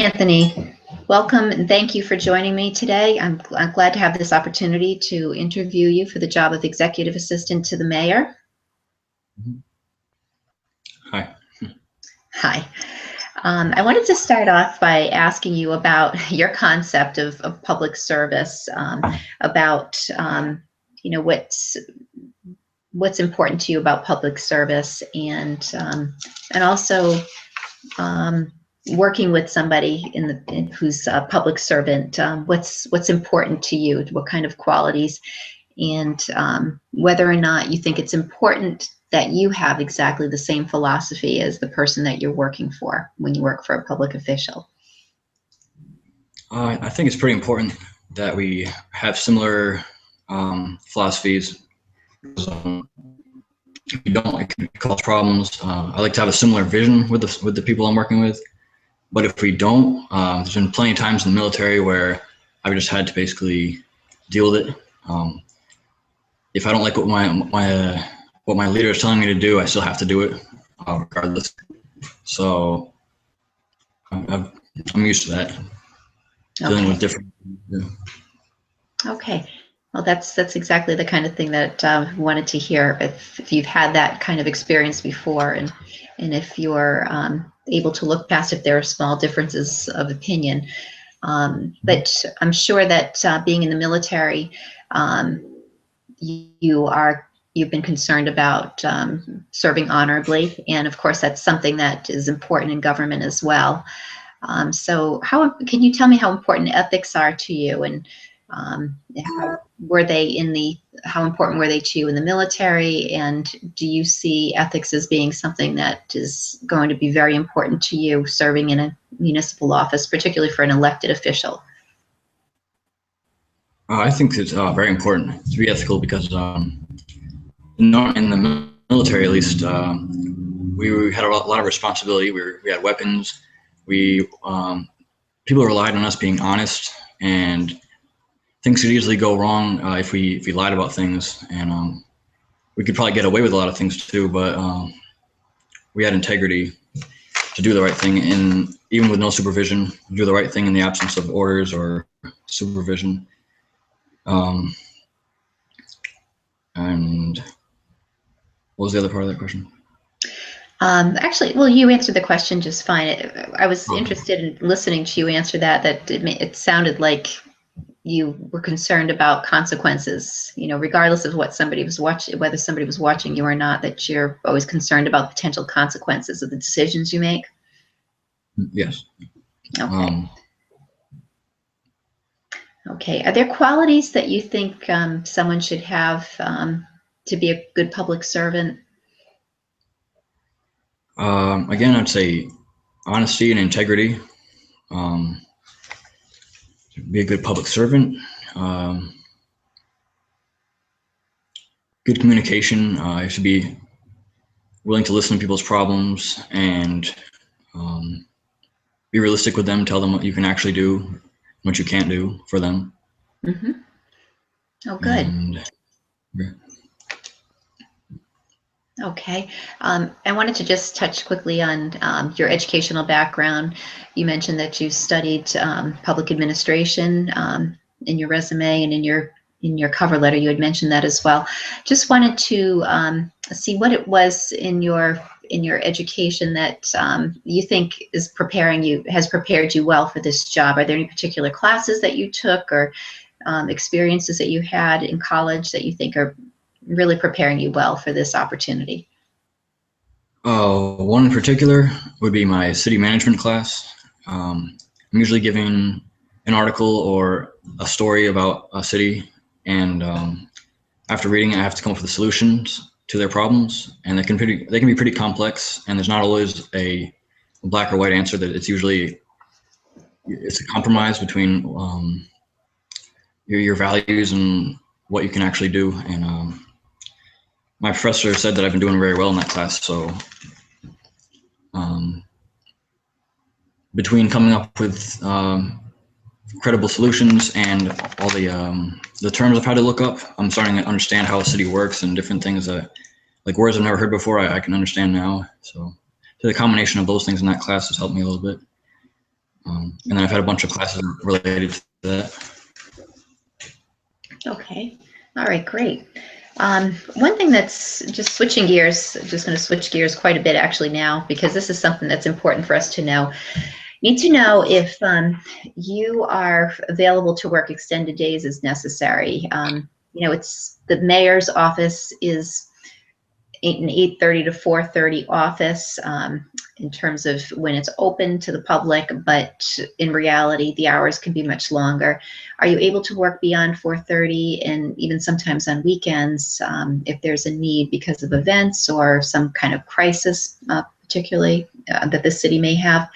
Anthony, welcome and thank you for joining me today. I'm glad to have this opportunity to interview you for the job of Executive Assistant to the Mayor. Hi. Hi. I wanted to start off by asking you about your concept of public service, about what's important to you about public service, and also working with somebody who's a public servant. What's important to you? What kind of qualities, and whether or not you think it's important that you have exactly the same philosophy as the person that you're working for when you work for a public official. I think it's pretty important that we have similar philosophies. If we don't, it can cause problems. I like to have a similar vision with the people I'm working with. But if we don't, there's been plenty of times in the military where I've just had to basically deal with it. If I don't like what my leader is telling me to do, I still have to do it, regardless. So I'm used to that. Dealing with different. Yeah. Okay. Well, that's exactly the kind of thing that I wanted to hear. If you've had that kind of experience before, and if you're able to look past if there are small differences of opinion. But I'm sure that being in the military, you've been concerned about serving honorably, and of course that's something that is important in government as well. So can you tell me how important ethics are to you, and how important were they to you in the military, and do you see ethics as being something that is going to be very important to you serving in a municipal office, particularly for an elected official? I think it's very important to be ethical because in the military, at least, we had a lot of responsibility. We had weapons. People relied on us being honest, and things could easily go wrong if we lied about things, and we could probably get away with a lot of things too. But we had integrity to do the right thing, and even with no supervision, do the right thing in the absence of orders or supervision. And what was the other part of that question? Actually, well, you answered the question just fine. I was interested in listening to you answer that it sounded like you were concerned about consequences, regardless of what somebody was watching, whether somebody was watching you or not, that you're always concerned about potential consequences of the decisions you make. Yes. Okay. Okay. Are there qualities that you think someone should have to be a good public servant? Again, I'd say honesty and integrity. Be a good public servant. Good communication. You should be willing to listen to people's problems and be realistic with them. Tell them what you can actually do, what you can't do for them. Mm-hmm. Oh, good. Yeah. Okay. I wanted to just touch quickly on your educational background. You mentioned that you studied public administration in your resume, and in your cover letter you had mentioned that as well. Just wanted to see what it was in your education that you think has prepared you well for this job. Are there any particular classes that you took or experiences that you had in college that you think are really preparing you well for this opportunity? One in particular would be my city management class. I'm usually given an article or a story about a city, and after reading it, I have to come up with the solutions to their problems, and they can be pretty complex, and there's not always a black or white answer. That it's a compromise between your values and what you can actually do. And my professor said that I've been doing very well in that class. So between coming up with credible solutions and all the terms I've had to look up, I'm starting to understand how a city works and different things that, like words I've never heard before, I can understand now. So the combination of those things in that class has helped me a little bit. And then I've had a bunch of classes related to that. Okay. All right, great. One thing that's just switching gears, just going to switch gears quite a bit actually now, because this is something that's important for us to know. Need to know if you are available to work extended days as necessary. You know, it's the mayor's office is an 8:30 to 4:30 office in terms of when it's open to the public, but in reality, the hours can be much longer. Are you able to work beyond 4:30 and even sometimes on weekends if there's a need because of events or some kind of crisis, particularly that the city may have?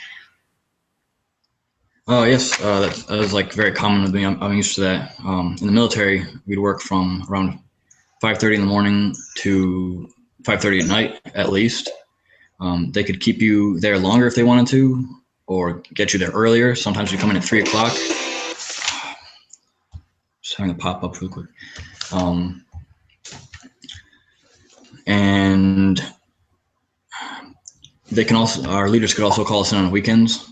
Oh yes, that is like very common with me. I'm used to that. In the military, we'd work from around 5:30 in the morning to 5:30 at night at least. They could keep you there longer if they wanted to, or get you there earlier. Sometimes you come in at 3 o'clock. Just having a pop up real quick. And they can also, our leaders could also call us in on weekends.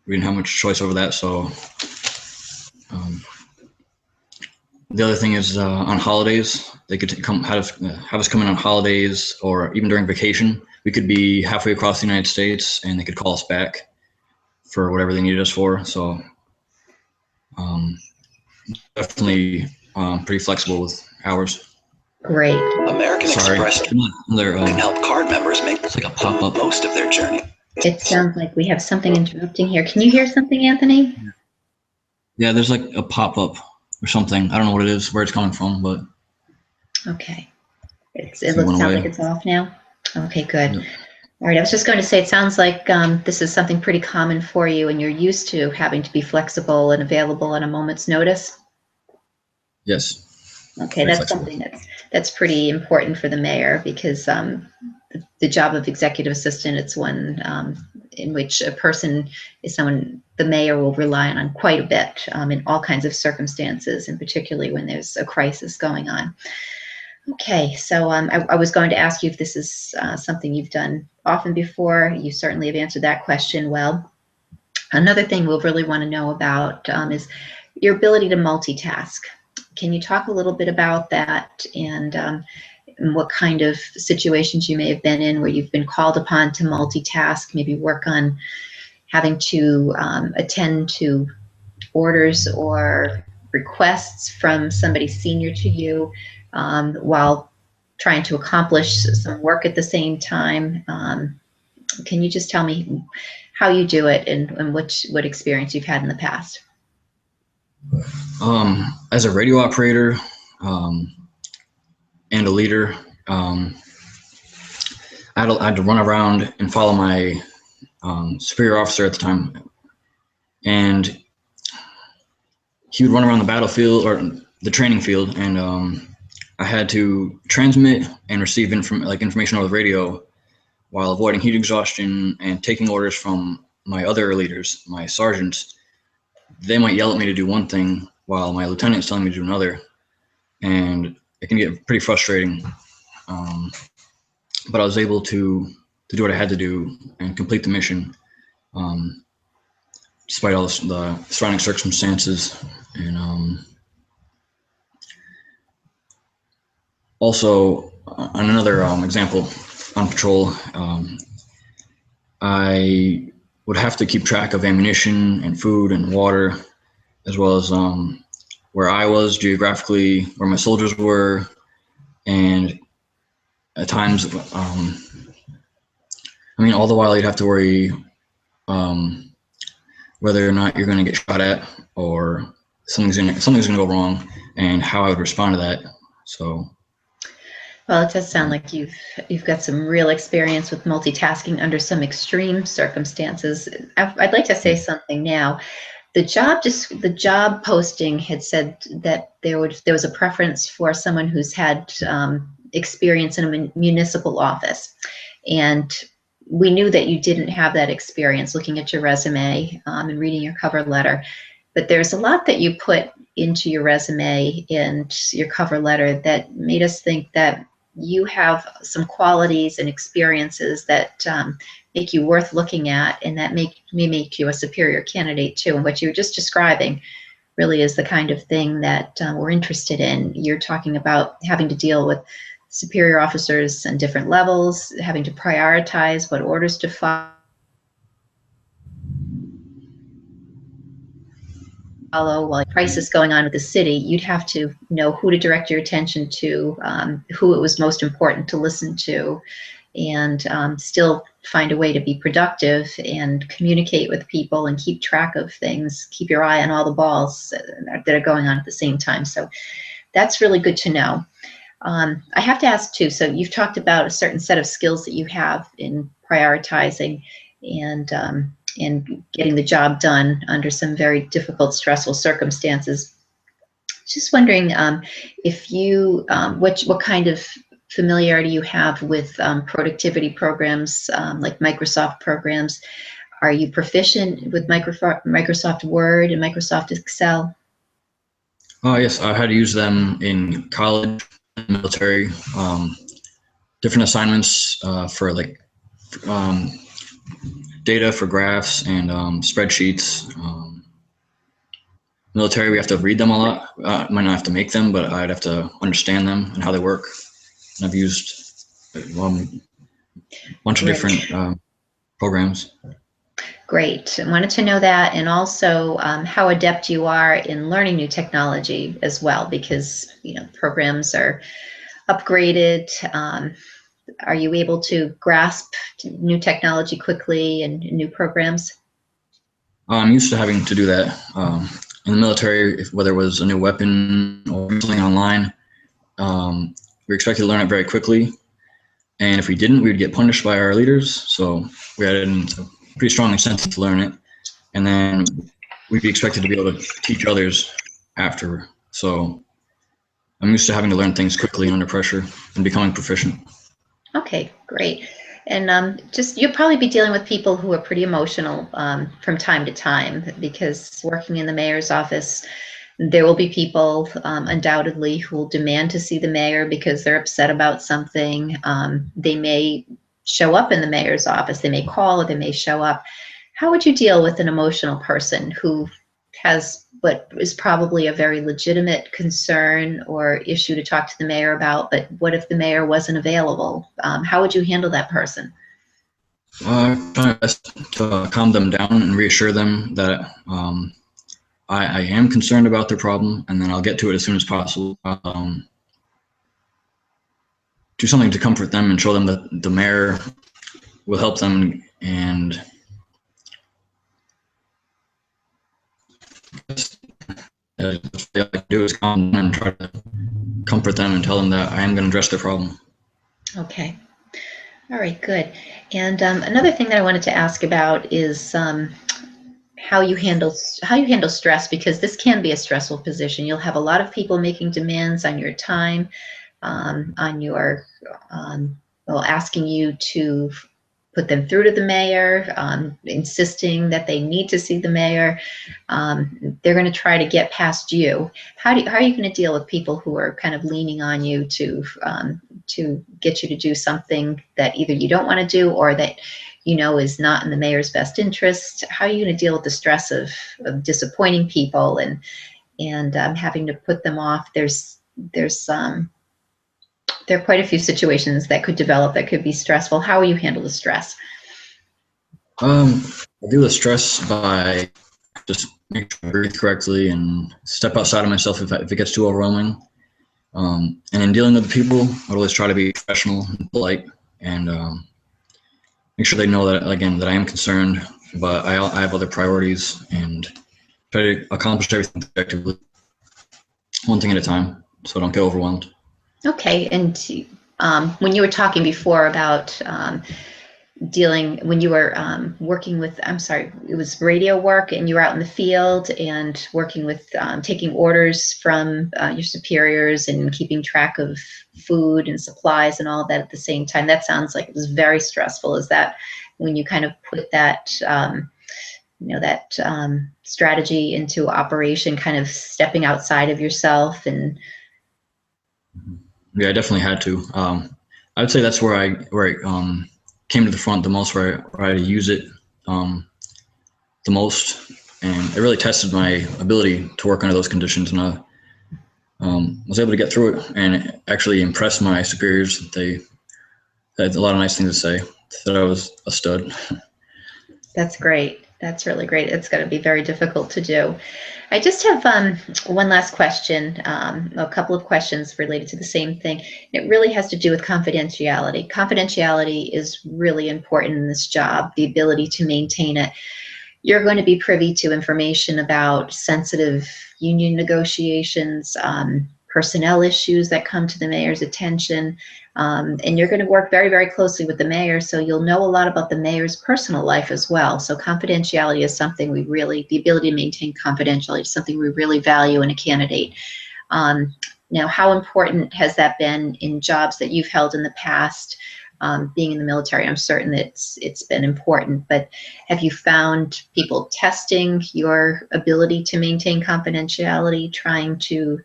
We didn't have much choice over that, so the other thing is on holidays, they could come have us come in on holidays or even during vacation. We could be halfway across the United States, and they could call us back for whatever they needed us for. So definitely pretty flexible with hours. Great. American Express Another, can help card members make it's like a pop up. most of their journey. It sounds like we have something interrupting here. Can you hear something, Anthony? Yeah, there's like a pop up or something. I don't know what it is, where it's coming from, but Okay. It went sounds away. like it's off now. Okay, good. Yep. All right, I was just going to say, it sounds like this is something pretty common for you and you're used to having to be flexible and available on a moment's notice. Yes. Okay, Very that's flexible. something that's pretty important for the mayor because the job of executive assistant, it's one in which a person is someone the mayor will rely on quite a bit in all kinds of circumstances, and particularly when there's a crisis going on. Okay, so I was going to ask you if this is something you've done often before. You certainly have answered that question well. Another thing we'll really want to know about is your ability to multitask. Can you talk a little bit about that and what kind of situations you may have been in where you've been called upon to multitask, maybe work on having to attend to orders or requests from somebody senior to you while trying to accomplish some work at the same time? Can you just tell me how you do it and what experience you've had in the past? As a radio operator and a leader, I had to run around and follow my superior officer at the time, and he would run around the battlefield or the training field, and I had to transmit and receive information over the radio while avoiding heat exhaustion and taking orders from my other leaders, my sergeants. They might yell at me to do one thing while my lieutenant's telling me to do another, and it can get pretty frustrating. But I was able to do what I had to do and complete the mission, despite all the surrounding circumstances. And also, on another example, on patrol, I would have to keep track of ammunition and food and water, as well as where I was geographically, where my soldiers were, and at times, all the while you'd have to worry whether or not you're going to get shot at or something's going to go wrong, and how I would respond to that. So. Well, it does sound like you've got some real experience with multitasking under some extreme circumstances. I'd like to say something now. The job posting had said that there was a preference for someone who's had experience in a municipal office, and we knew that you didn't have that experience looking at your resume and reading your cover letter. But there's a lot that you put into your resume and your cover letter that made us think that you have some qualities and experiences that make you worth looking at, and that may make you a superior candidate too. And what you were just describing really is the kind of thing that we're interested in. You're talking about having to deal with superior officers on different levels, having to prioritize what orders to follow while a crisis going on with the city. You'd have to know who to direct your attention to, who it was most important to listen to, and still find a way to be productive and communicate with people and keep track of things, keep your eye on all the balls that are going on at the same time. So that's really good to know. I have to ask too, so you've talked about a certain set of skills that you have in prioritizing and getting the job done under some very difficult, stressful circumstances. Just wondering if you, what kind of familiarity you have with productivity programs like Microsoft programs. Are you proficient with Microsoft Word and Microsoft Excel? Oh, yes, I had to use them in college, military, different assignments for like data for graphs and spreadsheets. Military, we have to read them a lot. Might not have to make them, but I'd have to understand them and how they work. And I've used a bunch of different programs. Great. I wanted to know that, and also how adept you are in learning new technology as well, because programs are upgraded. Are you able to grasp new technology quickly and new programs? I'm used to having to do that. In the military, whether it was a new weapon or something online, we were expected to learn it very quickly. And if we didn't, we would get punished by our leaders. So we had a pretty strong incentive to learn it. And then we'd be expected to be able to teach others after. So I'm used to having to learn things quickly under pressure and becoming proficient. Okay, great. And just you'll probably be dealing with people who are pretty emotional from time to time, because working in the mayor's office, there will be people undoubtedly who will demand to see the mayor because they're upset about something. They may show up in the mayor's office, they may call, or they may show up. How would you deal with an emotional person who has what is probably a very legitimate concern or issue to talk to the mayor about, but what if the mayor wasn't available? How would you handle that person? I try my best to calm them down and reassure them that I am concerned about their problem, and then I'll get to it as soon as possible. Do something to comfort them and show them that the mayor will help them, and what I like to do is calm them and try to comfort them and tell them that I am going to address their problem. Okay. All right, good. And another thing that I wanted to ask about is how you handle stress, because this can be a stressful position. You'll have a lot of people making demands on your time, on your asking you to put them through to the mayor, insisting that they need to see the mayor. They're going to try to get past you. How are you going to deal with people who are kind of leaning on you to get you to do something that either you don't want to do or that is not in the mayor's best interest? How are you going to deal with the stress of disappointing people and having to put them off? There are quite a few situations that could develop that could be stressful. How will you handle the stress? I deal with stress by just making sure I breathe correctly and step outside of myself if it gets too overwhelming. And in dealing with the people, I always try to be professional and polite and make sure they know that, again, that I am concerned, but I have other priorities, and try to accomplish everything effectively, one thing at a time, so I don't get overwhelmed. Okay, and when you were talking before about when you were working with, I'm sorry, it was radio work, and you were out in the field and working with taking orders from your superiors and keeping track of food and supplies and all that at the same time. That sounds like it was very stressful. Is that when you kind of put that strategy into operation, kind of stepping outside of yourself? And yeah, I definitely had to. I would say that's where I came to the front the most, where I use it the most, and it really tested my ability to work under those conditions. And I was able to get through it and actually impress my superiors. They had a lot of nice things to say. Said I was a stud. That's great. That's really great. It's going to be very difficult to do. I just have one last question, a couple of questions related to the same thing. It really has to do with confidentiality. Confidentiality is really important in this job, the ability to maintain it. You're going to be privy to information about sensitive union negotiations, personnel issues that come to the mayor's attention, and you're going to work very, very closely with the mayor, so you'll know a lot about the mayor's personal life as well. So confidentiality is something we really, the ability to maintain confidentiality is something we really value in a candidate. Now, how important has that been in jobs that you've held in the past? Being in the military, I'm certain that it's been important, but have you found people testing your ability to maintain confidentiality, trying to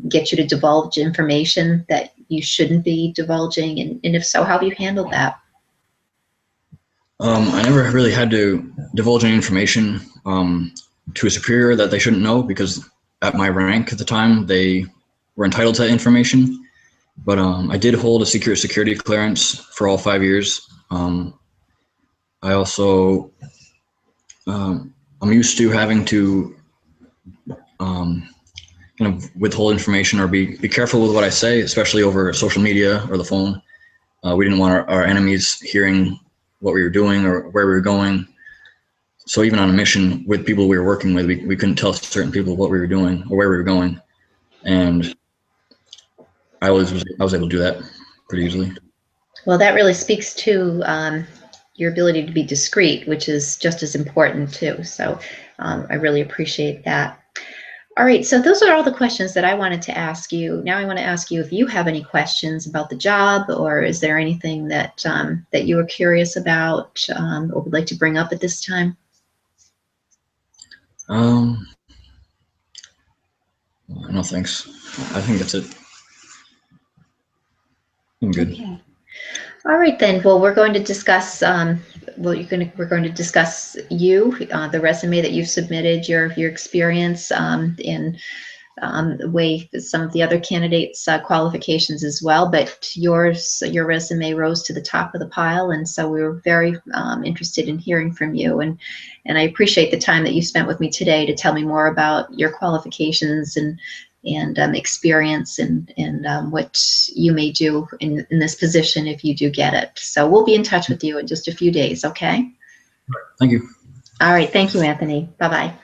get you to divulge information that you shouldn't be divulging? And if so, how have you handled that? I never really had to divulge any information to a superior that they shouldn't know, because at my rank at the time, they were entitled to that information. But I did hold a security clearance for all 5 years. I also, I'm used to having to kind of withhold information or be careful with what I say, especially over social media or the phone. We didn't want our enemies hearing what we were doing or where we were going. So even on a mission with people we were working with, we couldn't tell certain people what we were doing or where we were going. And I was able to do that pretty easily. Well, that really speaks to your ability to be discreet, which is just as important too. So I really appreciate that. All right, so those are all the questions that I wanted to ask you. Now I want to ask you if you have any questions about the job, or is there anything that that you were curious about or would like to bring up at this time? No, thanks. I think that's it. I'm good. Okay. All right then. Well, we're going to discuss. We're going to discuss the resume that you've submitted, your experience, in way some of the other candidates' qualifications as well. But your resume rose to the top of the pile, and so we were very interested in hearing from you. And I appreciate the time that you spent with me today to tell me more about your qualifications and experience and what you may do in this position if you do get it. So we'll be in touch with you in just a few days, okay? Thank you. All right, thank you, Anthony. Bye-bye.